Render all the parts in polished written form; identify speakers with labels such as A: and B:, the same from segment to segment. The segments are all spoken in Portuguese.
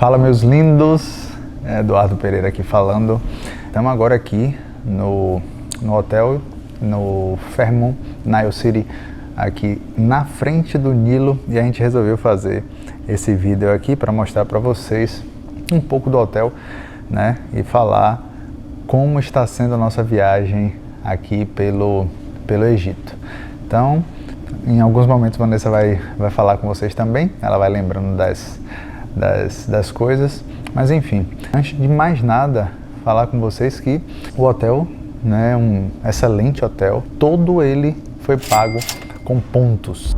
A: Fala, meus lindos, Eduardo Pereira aqui falando. Estamos agora aqui no hotel, no Fairmont Nile City, aqui na frente do Nilo, e a gente resolveu fazer esse vídeo aqui para mostrar para vocês um pouco do hotel, né, e falar como está sendo a nossa viagem aqui pelo Egito. Então, em alguns momentos, Vanessa vai falar com vocês também, ela vai lembrando das coisas, mas enfim, antes de mais nada, falar com vocês que o hotel, né, um excelente hotel, todo ele foi pago com pontos.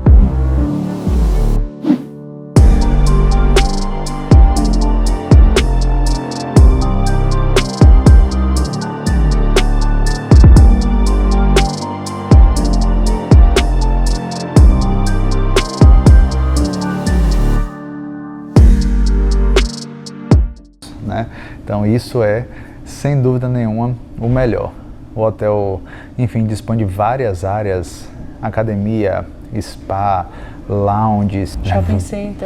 A: Né? Então isso é, sem dúvida nenhuma, o melhor. O hotel, enfim, dispõe de várias áreas, academia, spa, lounges,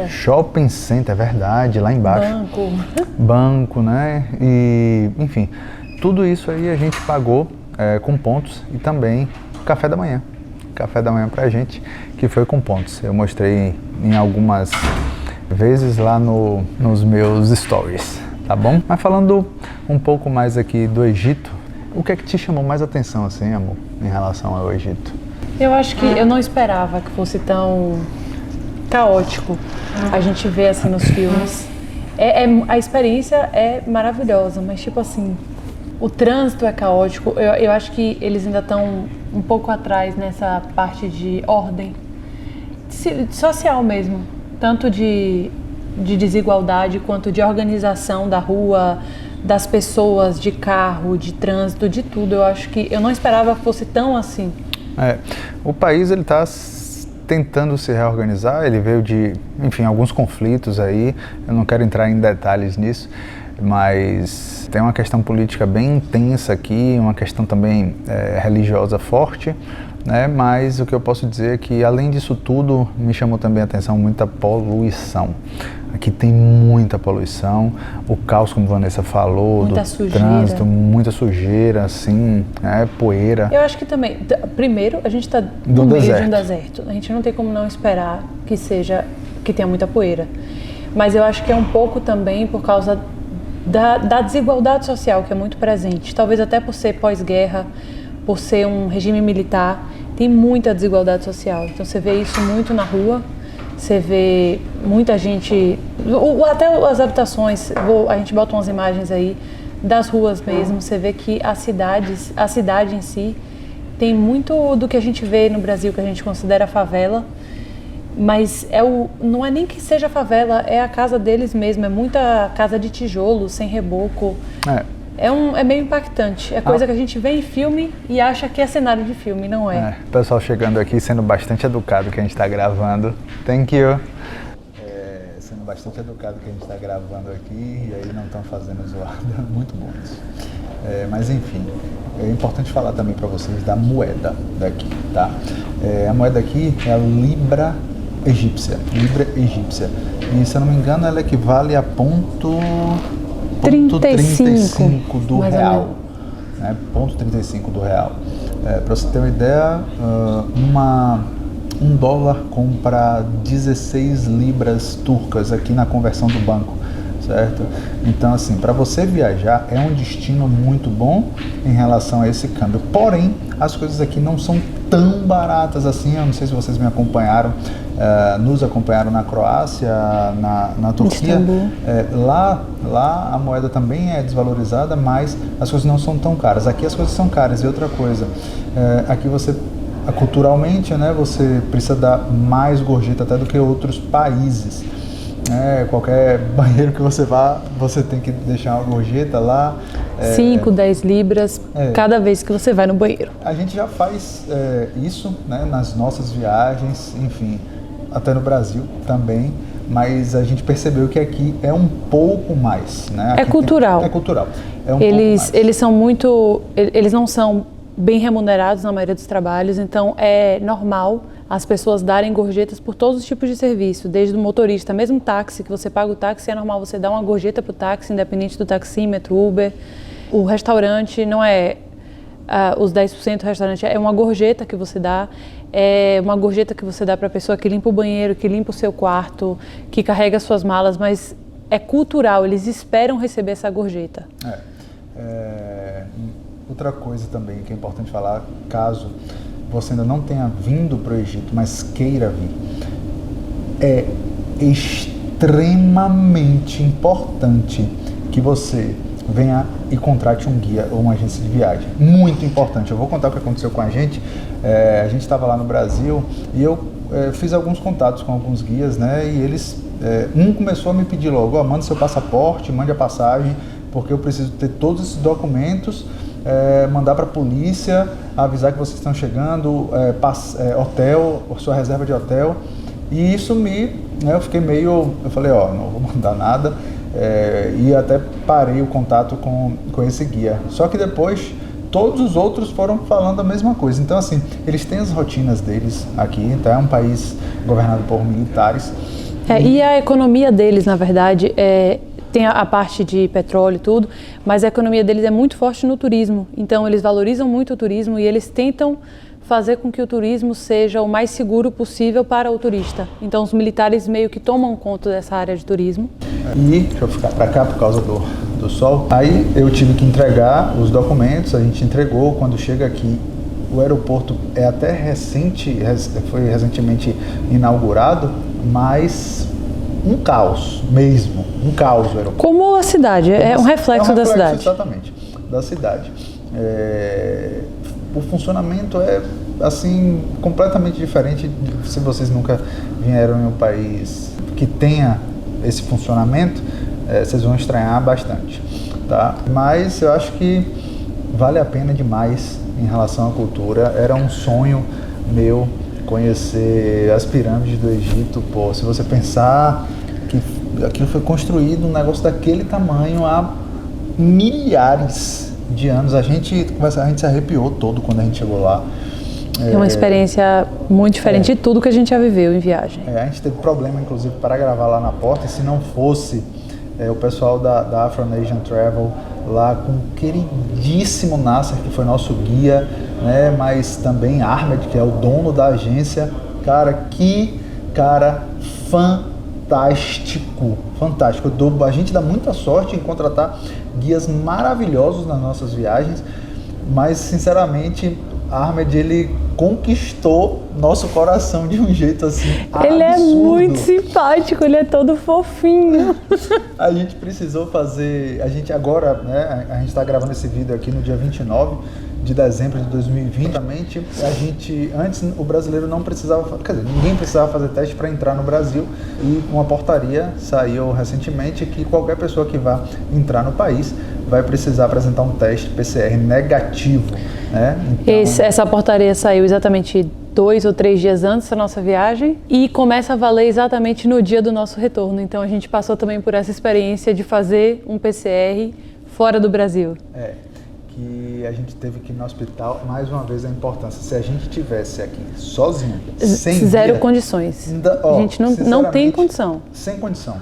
A: shopping center, é verdade, lá embaixo. Banco, né? E, enfim, tudo isso aí a gente pagou com pontos, e também café da manhã pra gente, que foi com pontos. Eu mostrei em algumas vezes lá nos meus stories. Tá bom? Mas falando um pouco mais aqui do Egito, o que é que te chamou mais atenção, assim, amor, em relação ao Egito?
B: Eu acho que eu não esperava que fosse tão caótico. A gente vê assim nos filmes. A experiência é maravilhosa, mas tipo assim, o trânsito é caótico. Eu acho que eles ainda estão um pouco atrás nessa parte de ordem social mesmo, tanto de desigualdade quanto de organização da rua, das pessoas, de carro, de trânsito, de tudo. Eu acho que eu não esperava que fosse tão assim.
A: O país ele está tentando se reorganizar, ele veio de, enfim, alguns conflitos aí, eu não quero entrar em detalhes nisso, mas tem uma questão política bem intensa aqui, uma questão também religiosa forte, né? Mas o que eu posso dizer é que, além disso tudo, me chamou também a atenção muita poluição. Aqui tem muita poluição, o caos, como a Vanessa falou,
B: muita
A: do
B: sujeira.
A: Trânsito, muita sujeira, assim, poeira.
B: Eu acho que também, primeiro, a gente está no meio de um deserto. A gente não tem como não esperar que tenha muita poeira. Mas eu acho que é um pouco também por causa da desigualdade social, que é muito presente. Talvez até por ser pós-guerra, por ser um regime militar, tem muita desigualdade social. Então você vê isso muito na rua, você vê muita gente, até as habitações, a gente bota umas imagens aí das ruas mesmo, você vê que a cidade em si tem muito do que a gente vê no Brasil, que a gente considera favela, mas não é nem que seja favela, é a casa deles mesmo, é muita casa de tijolo, sem reboco. É meio impactante, é coisa que a gente vê em filme e acha que é cenário de filme, não é.
A: O pessoal chegando aqui, sendo bastante educado que a gente está gravando. Thank you. Sendo bastante educado que a gente está gravando aqui, e aí não estão fazendo zoada, muito bom isso. Mas enfim, é importante falar também para vocês da moeda daqui, tá? A moeda aqui é a Libra egípcia. E se eu não me engano, ela equivale a ponto 35 do real, né? Ponto 35 do real. Para você ter uma ideia, um dólar compra 16 libras turcas aqui na conversão do banco, certo? Então, assim, para você viajar é um destino muito bom em relação a esse câmbio. Porém, as coisas aqui não são tão baratas assim. Eu não sei se vocês me acompanharam, nos acompanharam na Croácia, na Turquia. Lá a moeda também é desvalorizada, mas as coisas não são tão caras. Aqui as coisas são caras. E outra coisa, aqui você, culturalmente, né, você precisa dar mais gorjeta até do que outros países. Qualquer banheiro que você vá, você tem que deixar uma gorjeta lá.
B: 5, 10 libras cada vez que você vai no banheiro.
A: A gente já faz isso, né, nas nossas viagens, enfim, até no Brasil também, mas a gente percebeu que aqui é um pouco mais, né?
B: É cultural.
A: É cultural.
B: Eles são muito, eles não são bem remunerados na maioria dos trabalhos, então é normal as pessoas darem gorjetas por todos os tipos de serviço, desde o motorista, mesmo táxi, que você paga o táxi, é normal você dar uma gorjeta para o táxi, independente do taxímetro, Uber. O restaurante não é os 10% do restaurante, é uma gorjeta que você dá, para a pessoa que limpa o banheiro, que limpa o seu quarto, que carrega as suas malas, mas é cultural, eles esperam receber essa gorjeta.
A: Outra coisa também que é importante falar, caso você ainda não tenha vindo para o Egito, mas queira vir, é extremamente importante que você venha e contrate um guia ou uma agência de viagem. Muito importante. Eu vou contar o que aconteceu com a gente. A gente estava lá no Brasil e eu fiz alguns contatos com alguns guias, né? E eles, um começou a me pedir logo, manda seu passaporte, mande a passagem, porque eu preciso ter todos esses documentos, mandar para a polícia, avisar que vocês estão chegando, hotel, sua reserva de hotel. E isso eu fiquei eu falei, não vou mandar nada. E até parei o contato com esse guia. Só que depois todos os outros foram falando a mesma coisa. Então, assim, eles têm as rotinas deles aqui, tá? É um país governado por militares.
B: E a economia deles, na verdade, tem a parte de petróleo e tudo, mas a economia deles é muito forte no turismo. Então, eles valorizam muito o turismo e eles tentam fazer com que o turismo seja o mais seguro possível para o turista. Então, os militares meio que tomam conta dessa área de turismo.
A: E, deixa eu ficar para cá por causa do sol. Aí eu tive que entregar os documentos, a gente entregou. Quando chega aqui, o aeroporto é até foi recentemente inaugurado, mas um caos mesmo, um caos o aeroporto.
B: Como a cidade, é um reflexo da cidade.
A: Exatamente, da cidade. O funcionamento é, assim, completamente diferente se vocês nunca vieram em um país que tenha esse funcionamento, vocês vão estranhar bastante, tá? Mas eu acho que vale a pena demais em relação à cultura. Era um sonho meu conhecer as pirâmides do Egito. Pô, se você pensar que aquilo foi construído, um negócio daquele tamanho há milhares de anos, a gente se arrepiou todo quando a gente chegou lá.
B: É uma experiência muito diferente de tudo que a gente já viveu em viagem.
A: A gente teve problema, inclusive, para gravar lá na porta, e se não fosse o pessoal da Afro-Asian Travel lá com o queridíssimo Nasser, que foi nosso guia, né, mas também Ahmed, que é o dono da agência. Cara, que cara fantástico. A gente dá muita sorte em contratar guias maravilhosos nas nossas viagens, mas, sinceramente, Ahmed, ele conquistou nosso coração de um jeito assim absurdo.
B: Ele é muito simpático, ele é todo fofinho.
A: A gente precisou fazer, a gente agora, né, a gente está gravando esse vídeo aqui no dia 29 de dezembro de 2020, antes o brasileiro não precisava, ninguém precisava fazer teste para entrar no Brasil, e uma portaria saiu recentemente que qualquer pessoa que vá entrar no país vai precisar apresentar um teste PCR negativo, né? Então,
B: essa portaria saiu exatamente 2 ou 3 dias antes da nossa viagem e começa a valer exatamente no dia do nosso retorno. Então a gente passou também por essa experiência de fazer um PCR fora do Brasil.
A: Que a gente teve que ir no hospital, mais uma vez a importância, se a gente tivesse aqui sozinho, sem
B: zero
A: guia,
B: condições, a gente não tem condição. Sem
A: condição,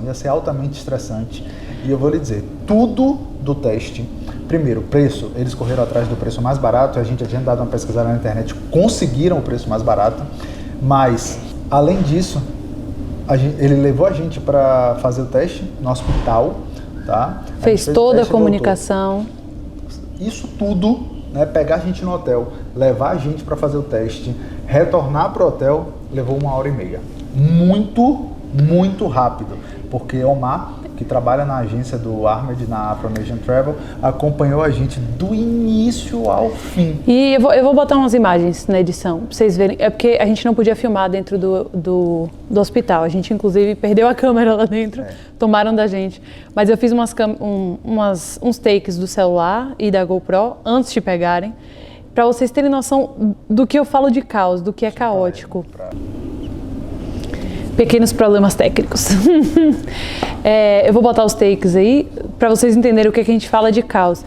A: ia ser altamente estressante. E eu vou lhe dizer, tudo do teste, primeiro, preço, eles correram atrás do preço mais barato, a gente tinha dado uma pesquisada na internet, conseguiram o preço mais barato, mas, além disso, ele levou a gente para fazer o teste no hospital, tá?
B: Fez toda a comunicação.
A: Isso tudo, né, pegar a gente no hotel, levar a gente para fazer o teste, retornar para o hotel, levou 1h30. Muito rápido, porque Omar, que trabalha na agência do Ahmed, na Afro-Asian Travel, acompanhou a gente do início ao fim.
B: E eu vou botar umas imagens na edição, pra vocês verem. É porque a gente não podia filmar dentro do hospital. A gente, inclusive, perdeu a câmera lá dentro, tomaram da gente. Mas eu fiz uns takes do celular e da GoPro antes de pegarem, para vocês terem noção do que eu falo de caos, do que é caótico. Pequenos problemas técnicos. Eu vou botar os takes aí para vocês entenderem o que a gente fala de caos.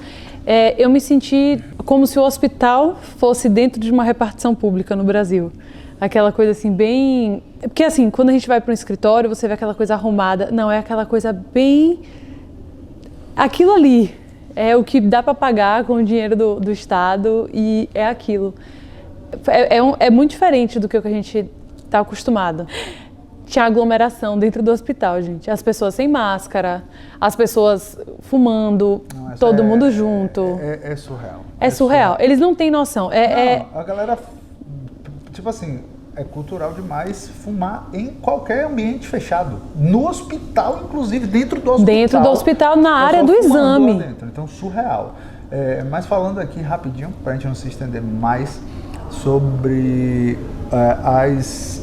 B: Eu me senti como se o hospital fosse dentro de uma repartição pública no Brasil. aquela coisa assim bem... Porque assim, quando a gente vai para um escritório, você vê aquela coisa arrumada. Não, é aquela coisa bem... Aquilo ali é o que dá para pagar com o dinheiro do Estado e é aquilo. É muito diferente do que a gente está acostumado. Tinha aglomeração dentro do hospital, gente. As pessoas sem máscara, as pessoas fumando, todo mundo junto.
A: É surreal.
B: É surreal. Eles não têm noção.
A: A galera, tipo assim, é cultural demais fumar em qualquer ambiente fechado. No hospital, inclusive, dentro do hospital.
B: Dentro do hospital, na área do exame.
A: Lá dentro. Então, surreal. Mas falando aqui rapidinho, para a gente não se estender mais, sobre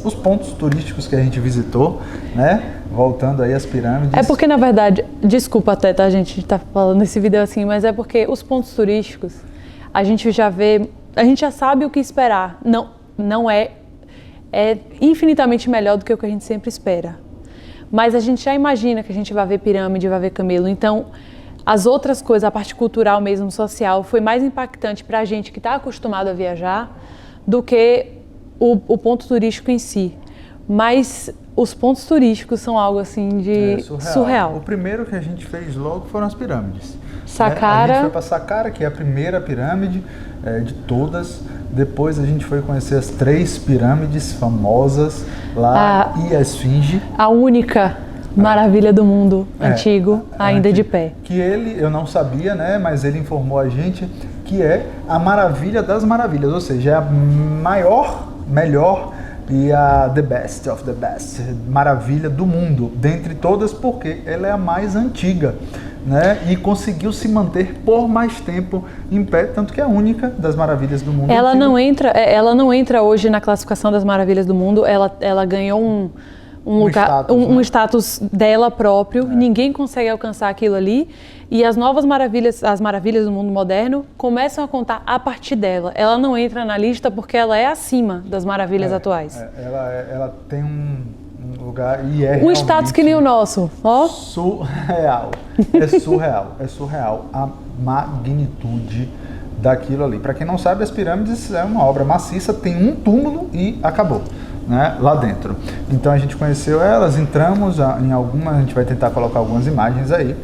A: os pontos turísticos que a gente visitou, né? Voltando aí às pirâmides.
B: É porque, na verdade, desculpa até, tá, gente? A gente tá falando esse vídeo assim, mas é porque os pontos turísticos, a gente já sabe o que esperar. Não é infinitamente melhor do que o que a gente sempre espera. Mas a gente já imagina que a gente vai ver pirâmide, vai ver camelo. Então, as outras coisas, a parte cultural mesmo, social, foi mais impactante para a gente que está acostumado a viajar do que o ponto turístico em si. Mas os pontos turísticos são algo assim de surreal.
A: O primeiro que a gente fez logo foram as pirâmides.
B: Saqqara.
A: A gente foi para Saqqara, que é a primeira pirâmide de todas. Depois a gente foi conhecer as 3 pirâmides famosas lá e a Esfinge.
B: A única maravilha do mundo antigo, ainda de pé.
A: Que eu não sabia, né? Mas ele informou a gente que é a maravilha das maravilhas, ou seja, é a maior, melhor e a the best of the best, maravilha do mundo, dentre todas, porque ela é a mais antiga, né? E conseguiu se manter por mais tempo em pé, tanto que é a única das maravilhas do mundo.
B: Ela não entra hoje na classificação das maravilhas do mundo, ela ganhou um status dela próprio, ninguém consegue alcançar aquilo ali, e as novas maravilhas, as maravilhas do mundo moderno, começam a contar a partir dela. Ela não entra na lista porque ela é acima das maravilhas atuais.
A: Ela tem um lugar e
B: um status que nem o nosso, ó.
A: Surreal. É surreal a magnitude daquilo ali. Para quem não sabe, as pirâmides é uma obra maciça, tem um túmulo e acabou. Né, lá dentro. Então a gente conheceu elas, entramos em algumas, a gente vai tentar colocar algumas imagens aí,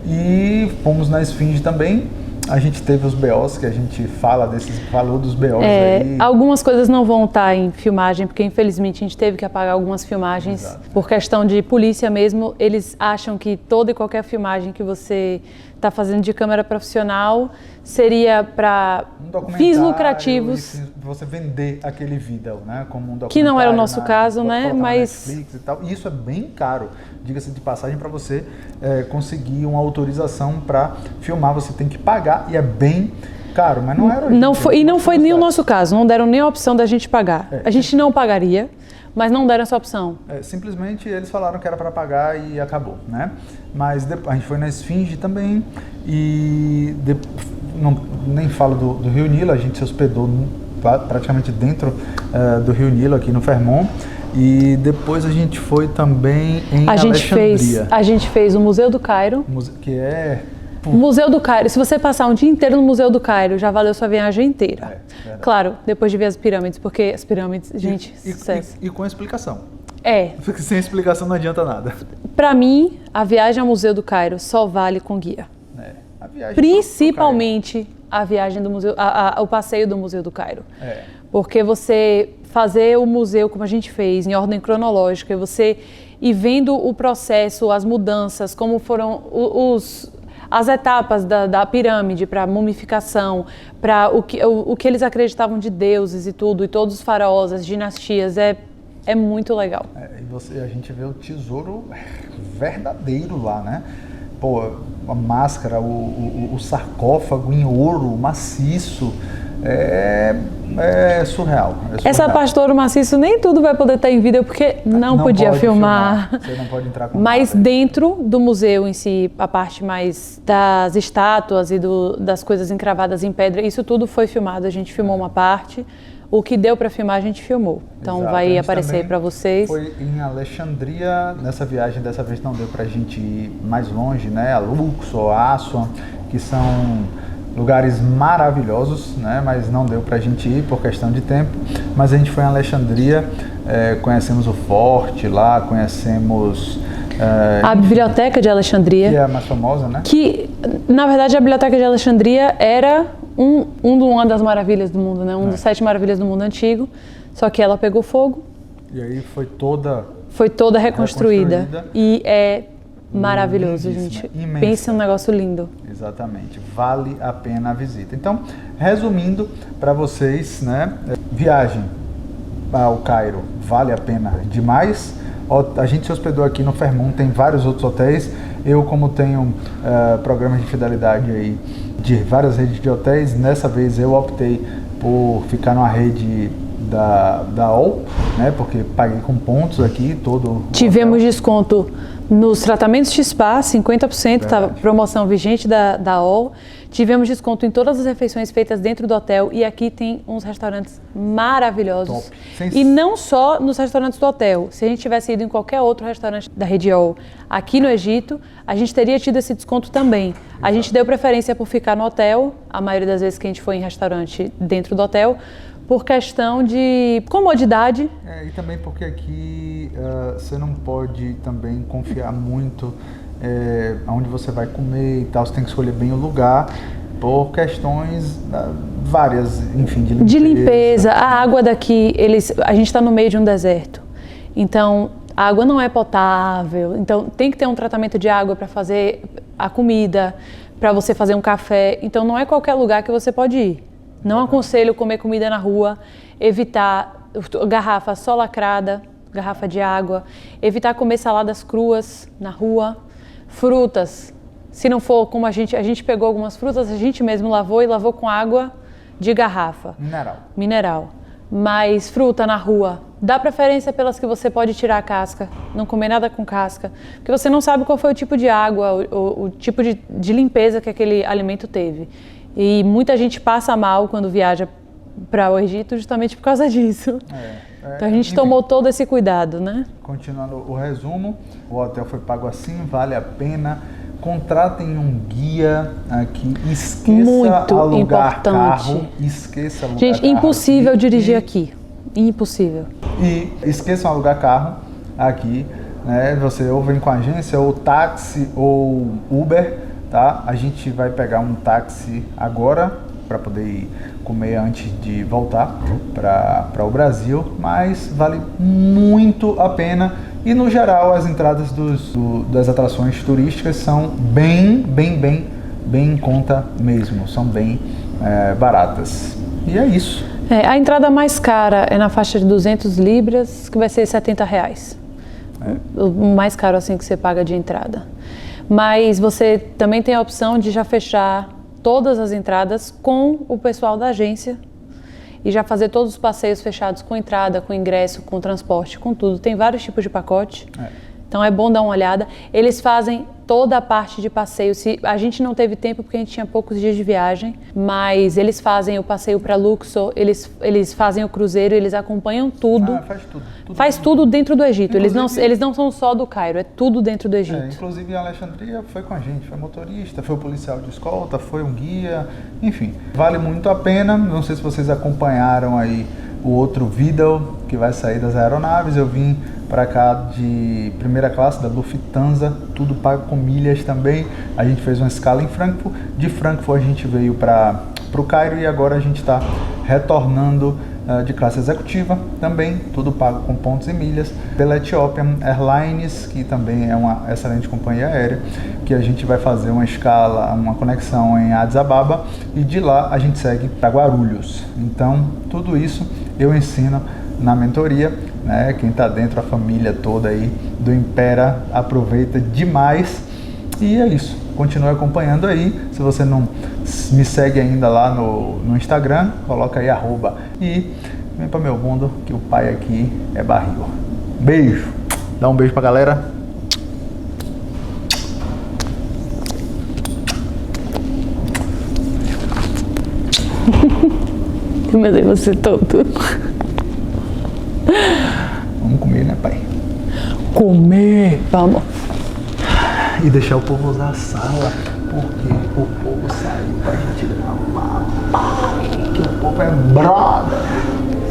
A: e fomos na Esfinge também. A gente teve os BOs, que a gente falou dos BOs aí.
B: Algumas coisas não vão estar em filmagem, porque infelizmente a gente teve que apagar algumas filmagens. Exato. Por questão de polícia mesmo. Eles acham que toda e qualquer filmagem que você está fazendo de câmera profissional seria para fins lucrativos.
A: Você vender aquele vídeo, né? Como um documentário.
B: Que não era o nosso caso, né? Mas
A: Netflix e tal. E isso é bem caro, diga-se de passagem, para você conseguir uma autorização para filmar, você tem que pagar e é bem caro, mas não era.
B: Não foi nem o nosso caso, não deram nem a opção da gente pagar. A gente não pagaria, mas não deram essa opção.
A: Simplesmente eles falaram que era para pagar e acabou, né? Mas a gente foi na Esfinge também e nem falo do Rio Nilo, a gente se hospedou praticamente dentro do Rio Nilo, aqui no Fermont. E depois a gente foi também em Alexandria.
B: A gente fez o Museu do Cairo.
A: Que é...
B: Museu do Cairo. Se você passar um dia inteiro no Museu do Cairo, já valeu sua viagem inteira. Claro, depois de ver as pirâmides, porque as pirâmides, gente, sucesso.
A: E com explicação. Porque sem explicação não adianta nada.
B: Para mim, a viagem ao Museu do Cairo só vale com guia.
A: A viagem
B: principalmente a viagem do museu, o passeio do Museu do Cairo. Porque você fazer o museu como a gente fez, em ordem cronológica, você ir vendo o processo, as mudanças, como foram as etapas da pirâmide para mumificação, para o que eles acreditavam de deuses e tudo, e todos os faraós, as dinastias, é muito legal.
A: E a gente vê o tesouro verdadeiro lá, né? Pô, a máscara, o sarcófago em ouro, maciço, é surreal.
B: Essa parte do ouro maciço nem tudo vai poder estar em vídeo porque não podia filmar.
A: Você não pode entrar com
B: Mas
A: nada.
B: Dentro do museu em si, a parte mais das estátuas e das coisas encravadas em pedra, isso tudo foi filmado. A gente filmou uma parte. O que deu para filmar a gente filmou. Então
A: Exato.
B: Vai aparecer para vocês.
A: Foi em Alexandria, nessa viagem, dessa vez não deu para a gente ir mais longe, né? A Luxor, a Aswan, que são lugares maravilhosos, né? Mas não deu pra gente ir por questão de tempo. Mas a gente foi em Alexandria, conhecemos o forte lá, conhecemos...
B: a Biblioteca de Alexandria.
A: Que é a mais famosa, né?
B: Que, na verdade, a Biblioteca de Alexandria era uma das maravilhas do mundo, né? Dos 7 maravilhas do mundo antigo. Só que ela pegou fogo.
A: E aí foi toda
B: reconstruída. E é maravilhoso, gente.
A: Imensa.
B: Pensa um negócio lindo.
A: Exatamente. Vale a pena a visita. Então, resumindo para vocês, né? Viagem ao Cairo vale a pena demais. A gente se hospedou aqui no Fairmont, tem vários outros hotéis. Eu, como tenho programas de fidelidade aí de várias redes de hotéis, nessa vez eu optei por ficar numa rede da ALL, né? Porque paguei com pontos aqui todo.
B: Tivemos desconto nos tratamentos de spa, 50%, tá, promoção vigente da ALL. Tivemos desconto em todas as refeições feitas dentro do hotel e aqui tem uns restaurantes maravilhosos. E não só nos restaurantes do hotel. Se a gente tivesse ido em qualquer outro restaurante da rede ALL aqui no Egito, a gente teria tido esse desconto também. Exato. A gente deu preferência por ficar no hotel, a maioria das vezes que a gente foi em restaurante dentro do hotel, por questão de comodidade.
A: E também porque aqui você não pode também confiar muito onde você vai comer e tal, você tem que escolher bem o lugar por questões várias, enfim, de limpeza.
B: De limpeza, a água daqui, a gente está no meio de um deserto, então a água não é potável, então tem que ter um tratamento de água para fazer a comida, para você fazer um café, então não é qualquer lugar que você pode ir. Não aconselho comer comida na rua, evitar garrafa só lacrada, garrafa de água, evitar comer saladas cruas na rua, frutas, se não for como a gente pegou algumas frutas, a gente mesmo lavou e lavou com água de garrafa. Mineral. Mas fruta na rua, dá preferência pelas que você pode tirar a casca, não comer nada com casca, porque você não sabe qual foi o tipo de água, o tipo de limpeza que aquele alimento teve. E muita gente passa mal quando viaja para o Egito justamente por causa disso. Então a gente tomou todo esse cuidado, né?
A: Continuando o resumo, o hotel foi pago assim, vale a pena. Contratem um guia aqui, esqueça alugar carro, esqueça alugar carro.
B: Gente, impossível dirigir aqui, impossível.
A: E esqueçam alugar carro aqui, né? Você ou vem com a agência, ou táxi, ou Uber, tá? A gente vai pegar um táxi agora para poder ir comer antes de voltar para o Brasil, mas vale muito a pena. E no geral as entradas das atrações turísticas são bem em conta mesmo, são bem baratas. E é isso.
B: A entrada mais cara é na faixa de 200 libras, que vai ser R$70. O mais caro assim que você paga de entrada. Mas você também tem a opção de já fechar todas as entradas com o pessoal da agência e já fazer todos os passeios fechados com entrada, com ingresso, com transporte, com tudo. Tem vários tipos de pacote, então é bom dar uma olhada. Eles fazem toda a parte de passeio. A gente não teve tempo porque a gente tinha poucos dias de viagem, mas eles fazem o passeio para Luxor, eles fazem o cruzeiro, eles acompanham tudo. Faz tudo dentro do Egito. Eles não são só do Cairo, é tudo dentro do Egito.
A: Inclusive em Alexandria foi com a gente, foi motorista, foi o policial de escolta, foi um guia, enfim, vale muito a pena. Não sei se vocês acompanharam aí o outro vídeo que vai sair das aeronaves. Eu vim para cá de primeira classe da Lufthansa, tudo pago com milhas também. A gente fez uma escala em Frankfurt, de Frankfurt a gente veio para o Cairo e agora a gente está retornando de classe executiva também, tudo pago com pontos e milhas, pela Ethiopian Airlines, que também é uma excelente companhia aérea, que a gente vai fazer uma escala, uma conexão em Addis Ababa e de lá a gente segue para Guarulhos. Então, tudo isso eu ensino na mentoria, né? Quem está dentro, a família toda aí do Impera aproveita demais. E é isso, continue acompanhando aí. Se você não me segue ainda lá no Instagram, coloca aí @ e vem para meu mundo que o pai aqui é barril. Beijo, dá um beijo pra galera.
B: Mas aí você todo.
A: Vamos comer, né, pai?
B: Comer, vamos.
A: e deixar o povo usar a sala, porque o povo saiu pra gente gravar, que o povo é brother.